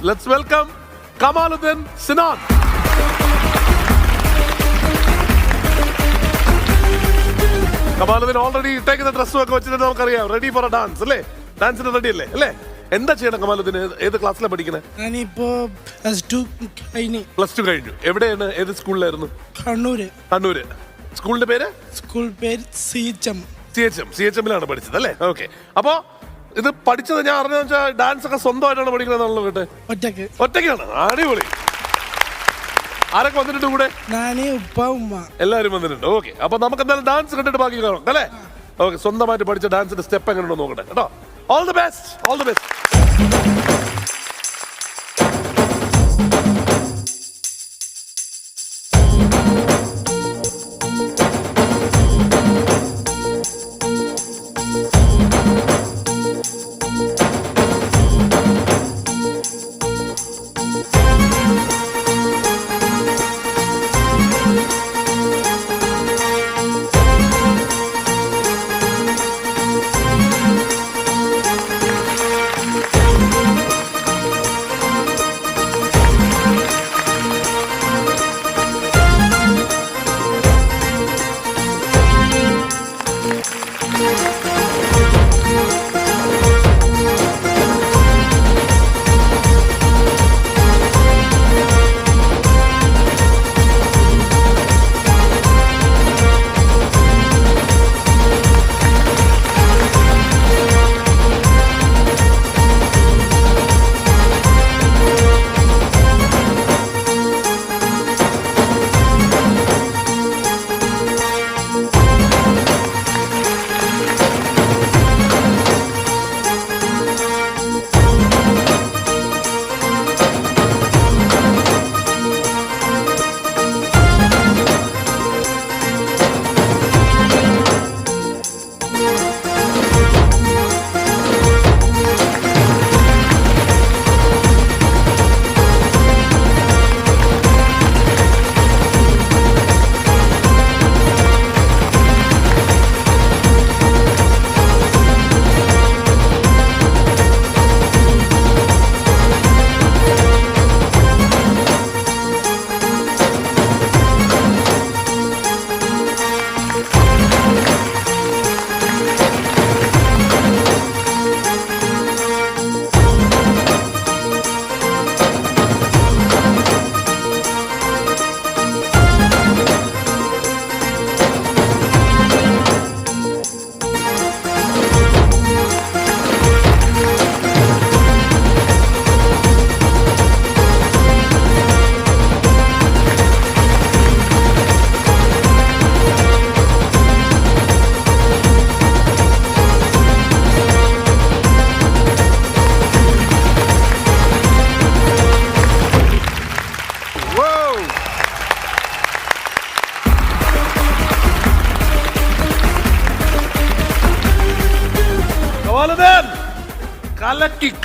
Let's welcome Kamaluddin Sinan. Kamaluddin already taken the dress ഒക്കെ വെച്ചിട്ട് നമുക്കറിയാം റെഡി ഫോർ എ ഡാൻസ് അല്ലേ? ഡാൻസിന് റെഡി അല്ലേ? അല്ലേ? എന്താ ചെയ്യണം കമാലുദ്ദീൻ? ഏത് ക്ലാസ്സിലാണ് പഠിക്കുന്നത്? ഞാനിപ്പോ പ്ലസ് ടു കഴിഞ്ഞു. എവിടെയാണ്? ഏത് സ്കൂളിലായിരുന്നു? കണ്ണൂര്. സ്കൂളിന്റെ പേര്? സ്കൂൾ പേര് CHM പഠിച്ചത് അല്ലേ? ഓക്കെ. അപ്പൊ ഇത് പഠിച്ചത് ഞാൻ അറിഞ്ഞ വെച്ചാൽ ഡാൻസ് ഒക്കെ സ്വന്തമായിട്ടാണ് പഠിക്കുന്നത് കേട്ടെ? ഒറ്റയ്ക്കാണ്. അടിപൊളി. ആരൊക്കെ വന്നിട്ടുണ്ട് കൂടെ? ഉപ്പ ഉമ്മ എല്ലാരും വന്നിട്ടുണ്ട്. ഓക്കെ. അപ്പൊ നമുക്ക് എന്തായാലും ഡാൻസ് കണ്ടിട്ട് ബാക്കി കാണാം അല്ലേ? ഓക്കെ. സ്വന്തമായിട്ട് പഠിച്ച ഡാൻസിന്റെ സ്റ്റെപ്പ് എങ്ങനെയുണ്ടോ നോക്കട്ടെ കേട്ടോ. All the best. All the best.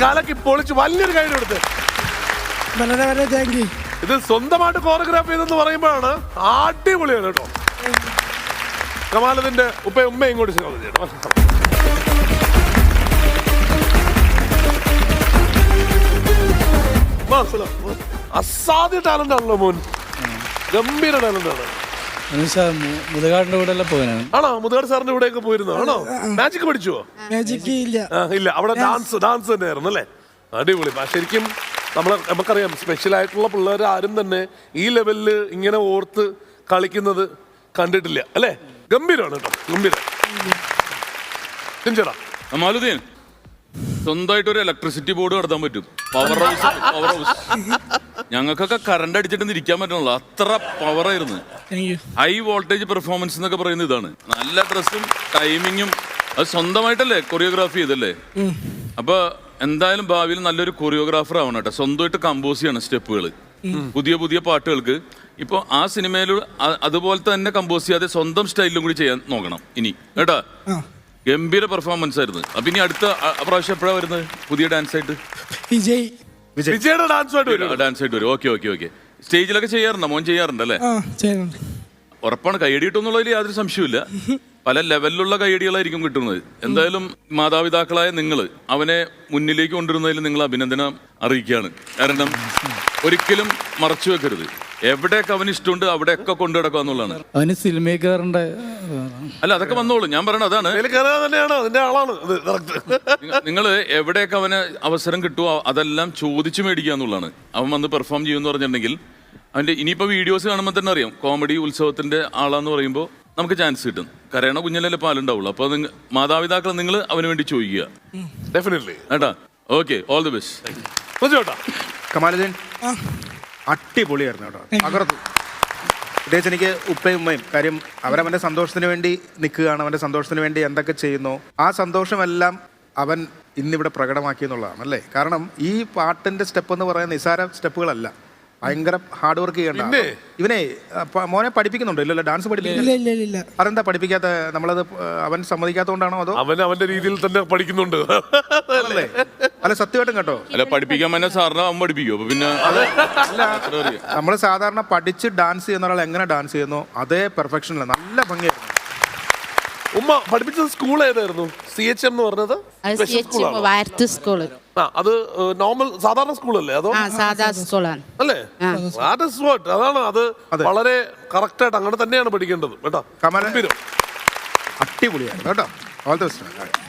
കലക്കി പൊളിച്ച് വലിയൊരു കൈ കൊടുത്ത്. വളരെ താങ്ക് യു. ഇത് സ്വന്തമായിട്ട് കോറിയോഗ്രാഫ് ചെയ്തെന്ന് പറയുമ്പോഴാണ് അടിപൊളിയാണ് കേട്ടോ. കമാലുദ്ദീന്റെ ഉമ്മയും കൂടി അസാധ്യ ടാലന്റ് ആണല്ലോ മോൻ. ഗംഭീര ടാലന്റ് ആണ്. മുതുകാടിന്റെ കൂടെ ആണോ? മുതുകാട് സാറിന്റെ കൂടെ ഒക്കെ പോയിരുന്നു ആണോ? മാജിക് പഠിച്ചുവോ? മാജിക് ഇല്ല. അവിടെ ഡാൻസ് തന്നെയായിരുന്നു അല്ലേ? അടിപൊളി. ശരിക്കും നമുക്കറിയാം സ്പെഷ്യൽ ആയിട്ടുള്ള പിള്ളേർ ആരും തന്നെ ഈ ലെവലില് ഇങ്ങനെ ഓർത്ത് കളിക്കുന്നത് കണ്ടിട്ടില്ല അല്ലേ? ഗംഭീരമാണ് കേട്ടോ. ഗംഭീരം. കമാലുദ്ദീൻ സ്വന്തമായിട്ട് ഒരു ഇലക്ട്രിസിറ്റി ബോർഡ് നടത്താൻ പറ്റും. Power house. ഞങ്ങൾക്കൊക്കെ കറണ്ട് അടിച്ചിട്ട് ഇരിക്കാൻ പറ്റണല്ലോ, അത്ര പവറായിരുന്നു. ഹൈ വോൾട്ടേജ് പെർഫോമൻസ് എന്നൊക്കെ പറയുന്നത് ഇതാണ്. നല്ല ഡ്രസ്സും ടൈമിങ്ങും അത് സ്വന്തമായിട്ടല്ലേ കൊറിയോഗ്രാഫി ചെയ്തല്ലേ? അപ്പൊ എന്തായാലും ഭാവിയിൽ നല്ലൊരു കൊറിയോഗ്രാഫർ ആവണം കേട്ടോ. സ്വന്തമായിട്ട് കമ്പോസ് ചെയ്യണം സ്റ്റെപ്പുകൾ, പുതിയ പാട്ടുകൾക്ക്. ഇപ്പൊ ആ സിനിമയിൽ അതുപോലത്തെ തന്നെ കമ്പോസ് ചെയ്യാതെ സ്വന്തം സ്റ്റൈലിലും കൂടി ചെയ്യാൻ നോക്കണം ഇനി കേട്ടാ. ഗംഭീര പെർഫോമൻസ് ആയിരുന്നു. അപ്പൊ ഇനി അടുത്ത പ്രാവശ്യം എപ്പോഴാ വരുന്നത് പുതിയ ഡാൻസ് ആയിട്ട്? വിജയുടെ ഡാൻസ് ആയിട്ട് വരും. ഓക്കെ. സ്റ്റേജിലൊക്കെ ചെയ്യാറുണ്ടോ മോൻ? ചെയ്യാറുണ്ടല്ലേ? ഉറപ്പാണ്. കൈയടി കിട്ടുമെന്നുള്ളതിൽ യാതൊരു സംശയമില്ല. പല ലെവലിലുള്ള കൈയടികളായിരിക്കും കിട്ടുന്നത്. എന്തായാലും മാതാപിതാക്കളായ നിങ്ങൾ അവനെ മുന്നിലേക്ക് കൊണ്ടുവരുന്നതിൽ നിങ്ങൾ അഭിനന്ദനം അറിയിക്കുകയാണ്. കാരണം ഒരിക്കലും മറച്ചു വെക്കരുത്. എവിടെയൊക്കെ അവന് ഇഷ്ടമുണ്ട് അവിടെയൊക്കെ കൊണ്ടു കിടക്കുക എന്നുള്ളതാണ്. അവന് സിനിമക്കാരൻ്റെ അല്ല, അതൊക്കെ വന്നോളൂ. ഞാൻ പറയണത് അതാണ്. ഇതിൽ കയറുക തന്നെയാണ് അതിന്റെ ആളാണ് ഇത് correct. നിങ്ങൾ എവിടെയൊക്കെ അവന് അവസരം കിട്ടുമോ അതെല്ലാം ചോദിച്ചു മേടിക്കുക എന്നുള്ളതാണ്. അവൻ വന്ന് പെർഫോം ചെയ്യുമെന്ന് പറഞ്ഞിട്ടുണ്ടെങ്കിൽ അവൻ്റെ ഇനിയിപ്പോൾ വീഡിയോസ് കാണുമ്പോൾ തന്നെ അറിയാം, കോമഡി ഉത്സവത്തിന്റെ ആളാന്ന് പറയുമ്പോൾ നമുക്ക് ചാൻസ് കിട്ടും. കരയണ കുഞ്ഞിലല്ലേ പാലുണ്ടാവുള്ളൂ. അപ്പോൾ മാതാപിതാക്കൾ നിങ്ങൾ അവന് വേണ്ടി ചോദിക്കുക ഡെഫിനറ്റ്ലി കേട്ടാ. Okay, all the best. ചേട്ടാ കമാലുദ്ദീൻ അടിപൊളിയായിരുന്നു കേട്ടോ, തകർത്തു. പ്രത്യേകിച്ച് എനിക്ക് ഉപ്പയും ഉമ്മയും, കാര്യം അവരവൻ്റെ സന്തോഷത്തിന് വേണ്ടി നിൽക്കുകയാണ്, അവൻ്റെ സന്തോഷത്തിന് വേണ്ടി എന്തൊക്കെ ചെയ്യുന്നു ആ സന്തോഷമെല്ലാം അവൻ ഇന്നിവിടെ പ്രകടമാക്കി എന്നുള്ളതാണ് അല്ലേ. കാരണം ഈ പാട്ടിൻ്റെ സ്റ്റെപ്പ് എന്ന് പറയുന്ന നിസ്സാര സ്റ്റെപ്പുകളല്ല, ഭയങ്കര ഹാർഡ് വർക്ക് ചെയ്യേണ്ട. ഇവനെ മോനെ പഠിപ്പിക്കുന്നുണ്ടോ? ഇല്ലല്ലോ, ഡാൻസ് ഇല്ല പഠിപ്പിക്കുന്നില്ല. ഇല്ല ഇല്ല അതെന്താ പഠിപ്പിക്കാത്ത? നമ്മളത് അവൻ സമ്മതിക്കാത്തതുകൊണ്ടാണോ അതോ അവൻ അവന്റെ രീതിയിൽ തന്നെ പഠിക്കുന്നുണ്ട് അല്ലേ? അല്ല സത്യമായിട്ടും കേട്ടോ, അല്ല പഠിപ്പിക്കാൻ തന്നെ സാറിന് അവൻ പഠിപ്പിക്കും. അപ്പൊ പിന്നെ നമ്മൾ സാധാരണ പഠിച്ച് ഡാൻസ് ചെയ്യുന്ന ഒരാൾ എങ്ങനെ ഡാൻസ് ചെയ്യുന്നു അതേ പെർഫെക്ഷനില്ല, നല്ല ഭംഗിയായിരുന്നു. ഉമ്മ പഠിപ്പിച്ചത് സ്കൂൾ ഏതായിരുന്നു? CHM എന്ന് പറഞ്ഞത് സ്പെഷ്യൽ സ്കൂളാണോ? വയർത്ത് സ്കൂള്. അത് നോർമൽ സാധാരണ സ്കൂളല്ലേ അതോ? ആ സാധാ സ്കൂളാണ്. അല്ലേ? That is what. അതാണ് അത് വളരെ കറക്റ്റ് ആയിട്ട് അങ്ങനെ തന്നെയാണ് പഠിക്കേണ്ടത് കേട്ടോ. കമല അടിപൊളിയായിരുന്നു കേട്ടോ. All the best.